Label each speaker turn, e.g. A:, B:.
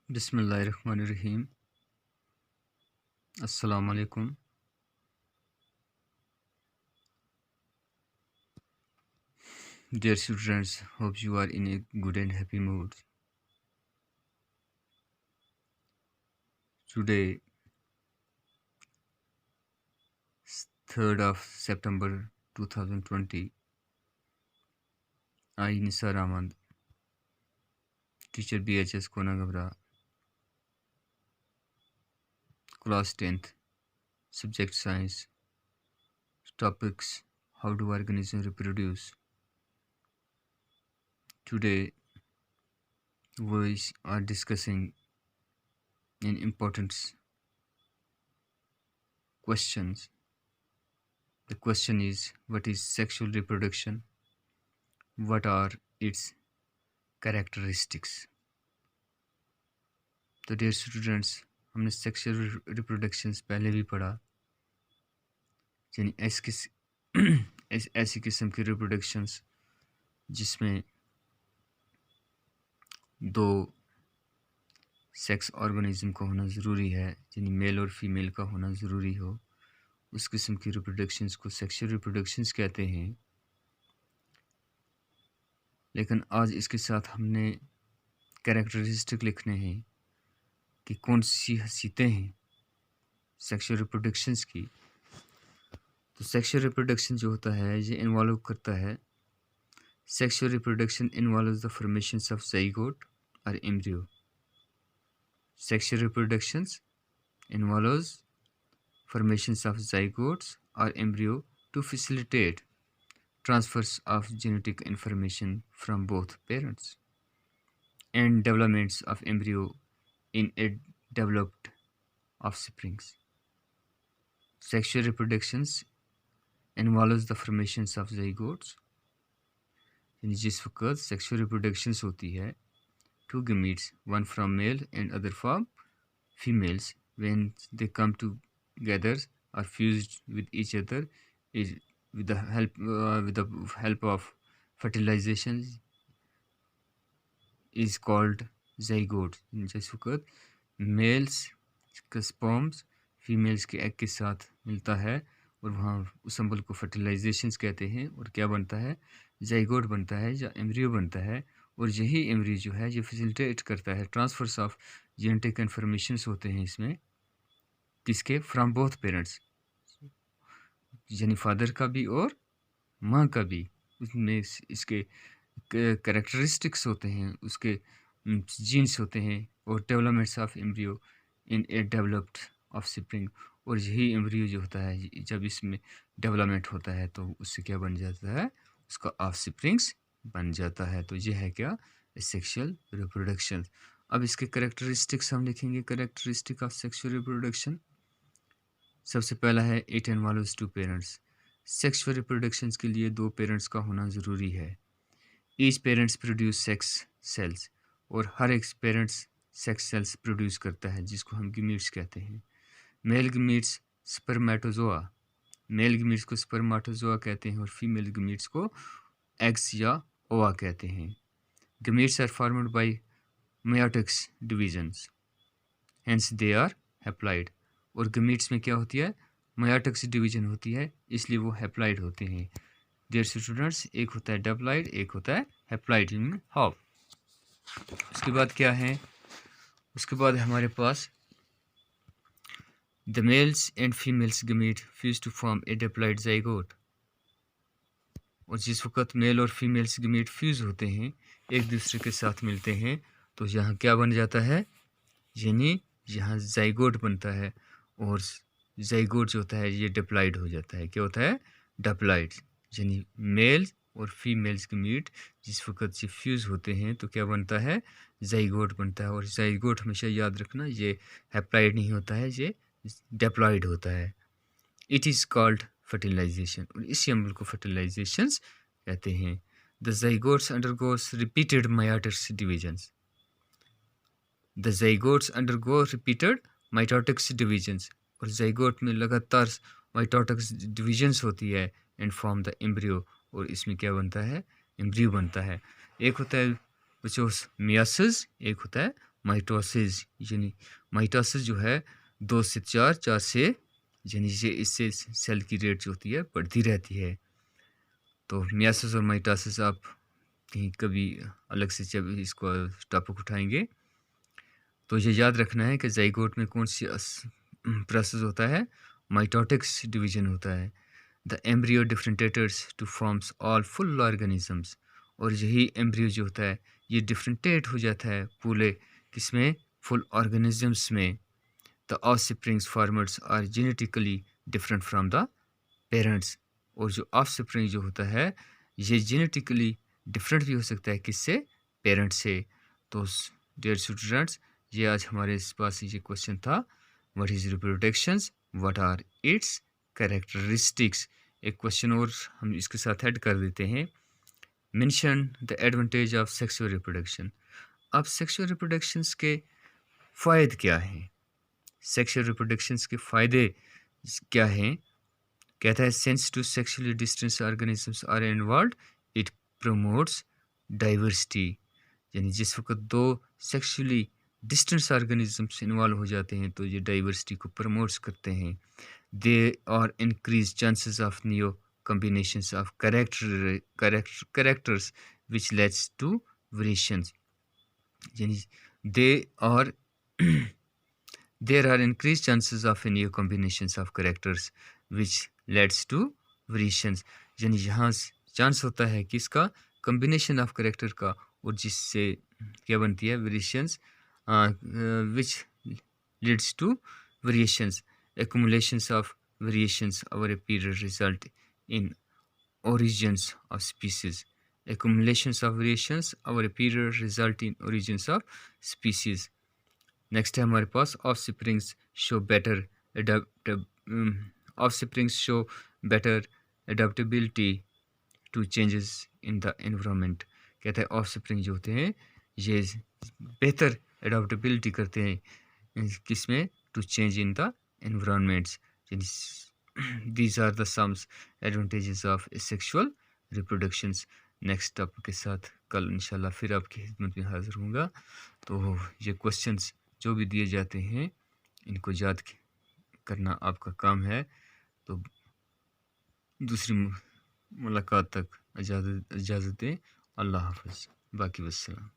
A: बिस्मिल्लाहिर्रहमानिर्रहीम। अस्सलाम वालेकुम। Dear students, hope you are in a good and happy mood. Today, 3rd of September 2020, I, Nisar Ahmad, teacher BHS Konagabra, class 10th, subject science, topics how do organisms reproduce. Today, we are discussing an important questions. The question is, what is sexual reproduction? What are its characteristics? तो dear students, हमने sexual reproductions पहले भी पढ़ा, यानी ऐसी किस्म की reproductions जिसमें दो सेक्स ऑर्गेनिज्म का होना ज़रूरी है, यानी मेल और फीमेल का होना ज़रूरी हो, उस किस्म की रिप्रोडक्शंस को सेक्सुअल रिप्रोडक्शंस कहते हैं। लेकिन आज इसके साथ हमने कैरेक्टरिस्टिक लिखने हैं कि कौन सी हैसियतें हैं सेक्सुअल रिप्रोडक्शंस की। तो सेक्सुअल रिप्रोडक्शन जो होता है ये इन्वॉल्व करता है, sexual reproduction involves the formations of zygote or embryo. Sexual reproductions involves formations of zygotes or embryo to facilitate transfers of genetic information from both parents and developments of embryo in a developed offsprings. Sexual reproductions involves the formations of zygotes, यानी जिस वक्त sexual reproductions होती है, two gametes, one from male and other from females, when they come together are fused with each other is with the help of fertilization is called zygote. जिस वक्त mails का sperms females के egg के साथ मिलता है और वहाँ उस संबल को फर्टिलाइजेशंस कहते हैं, और क्या बनता है, ज़ाइगोट बनता है या एम्ब्रियो बनता है। और यही एम्ब्रियो जो है ये फैसिलिटेट करता है ट्रांसफर्स ऑफ जेनेटिक इन्फॉर्मेशंस होते हैं इसमें, किसके, फ्रॉम बोथ पेरेंट्स, यानी फादर का भी और माँ का भी। उसमें इसके कैरेक्टरिस्टिक्स होते हैं, उसके जीन्स होते हैं, और developments of embryo in A developed offspring. और यही एम्ब्रियो जो होता है जब इसमें डेवलपमेंट होता है तो उससे क्या बन जाता है, उसका ऑफस्प्रिंग्स बन जाता है। तो ये है क्या, सेक्सुअल रिप्रोडक्शन। अब इसके कैरेक्टरिस्टिक्स हम लिखेंगे। कैरेक्टरिस्टिक ऑफ सेक्सुअल रिप्रोडक्शन, सबसे पहला है it involves two parents. Sexual reproductions के लिए दो पेरेंट्स का होना ज़रूरी है। Each parents produce sex cells, और हर एक पेरेंट्स सेक्स सेल्स प्रोड्यूस करता है, जिसको हम गीमीट्स कहते हैं। मेल गीमीट्स स्पर्मेटोजोआ, मेल गीमीट्स को स्पर्मेटोजोआ कहते हैं और फीमेल गीमीट्स को एग्स या ओवा कहते हैं। Gametes are formed by meiotics divisions, hence they are haploid. और गमीट्स में क्या होती है, मेयोटिक्स डिवीजन होती है, इसलिए वो हैप्लॉइड होते हैं। डियर स्टूडेंट्स, एक होता है डप्लॉइड, एक होता है हैप्लॉइड। हाउ, उसके बाद क्या है, उसके बाद हमारे पास the males and females gamete fuse to form a diploid zygote. और जिस वक्त मेल और फीमेल्स गमीट फ्यूज होते हैं, एक दूसरे के साथ मिलते हैं, तो यहाँ क्या बन जाता है, यानी यहाँ ज़ाइगोट बनता है। और ज़ाइगोट जो होता है ये डिप्लॉइड हो जाता है। क्या होता है, डिप्लॉइड, यानी मेल और फीमेल्स के मीट जिस वक्त से फ्यूज़ होते हैं तो क्या बनता है, ज़ाइगोट बनता है। और ज़ाइगोट हमेशा याद रखना, ये हैप्लॉइड नहीं होता है, ये डिप्लॉइड होता है। इट इज़ कॉल्ड फर्टिलाइजेशन, और इसी अमल को फर्टिलाइजेशंस कहते हैं। The zygotes undergoes repeated meiotics divisions, the zygotes undergo repeated mitotics divisions, और ज़ाइगोट में लगातार माइटोटिक्स डिविजन्स होती है एंड फॉर्म द एम्ब्रियो, और इसमें क्या बनता है, एम्ब्रियो बनता है। एक होता है बच्चों मियासिस, एक होता है माइटोसिस यानी माइटोसिस जो है 2 से 4, 4 से यानी इससे सेल की रेट जो होती है बढ़ती रहती है। तो मियासिस और माइटोसिस आप कहीं कभी अलग से जब इसको टॉपिक उठाएंगे तो ये याद रखना है कि ज़ाइगोट में कौन सी प्रोसेस होता है, माइटोटिक्स डिवीजन होता है। The embryo differentiators to forms all full organisms, और यही एम्ब्रियो जो होता है ये डिफरेंटेट हो जाता है पूरे किसमें, फुल ऑर्गेनिजम्स में। The offsprings formed are genetically different from the parents, और जो ऑफस्प्रिंग जो होता है ये जेनेटिकली डिफरेंट भी हो सकता है किससे, पेरेंट्स से। तो डियर स्टूडेंट्स ये आज हमारे पास ये क्वेश्चन था, what is reproductions, what are its characteristics. एक क्वेश्चन और हम इसके साथ ऐड कर देते हैं, mention the advantage of sexual reproduction. अब सेक्सुअल रिप्रोडक्शंस के फ़ायदे क्या हैं, सेक्सुअल रिप्रोडक्शंस के फ़ायदे क्या हैं। कहता है since two sexually distinct organisms are involved, it promotes diversity, यानी जिस वक्त दो सेक्सुअली डिस्टेंस ऑर्गेनिजम्स इन्वॉल्व हो जाते हैं तो ये डाइवर्सिटी को प्रमोट्स करते हैं। They are increase chances of new combinations of characters which leads to variations, यानी they are there are increased chances of new combinations of characters which leads to variations, यानी यहाँ चांस होता है कि इसका कम्बिनेशन ऑफ करेक्टर का और जिससे क्या बनती है, variations, which leads to variations, accumulations of variations over a period result in origins of species, accumulations of variations over a period result in origins of species। Next है हमारे पास offsprings show better offsprings show better adaptability to changes in the environment. कहता है offspring जो होते हैं ये बेहतर एडाप्टेबिलिटी करते हैं किसमें, to change in the environments. These are the some advantages of sexual reproductions. Next topic के साथ कल इंशाल्लाह फिर आपकी खिदमत में हाजिर होऊंगा। तो ये क्वेश्चंस जो भी दिए जाते हैं इनको याद करना आपका काम है। तो दूसरी मुलाकात तक इजाज़त दें। अल्लाह हाफ़िज़, बाकी वस्सलाम।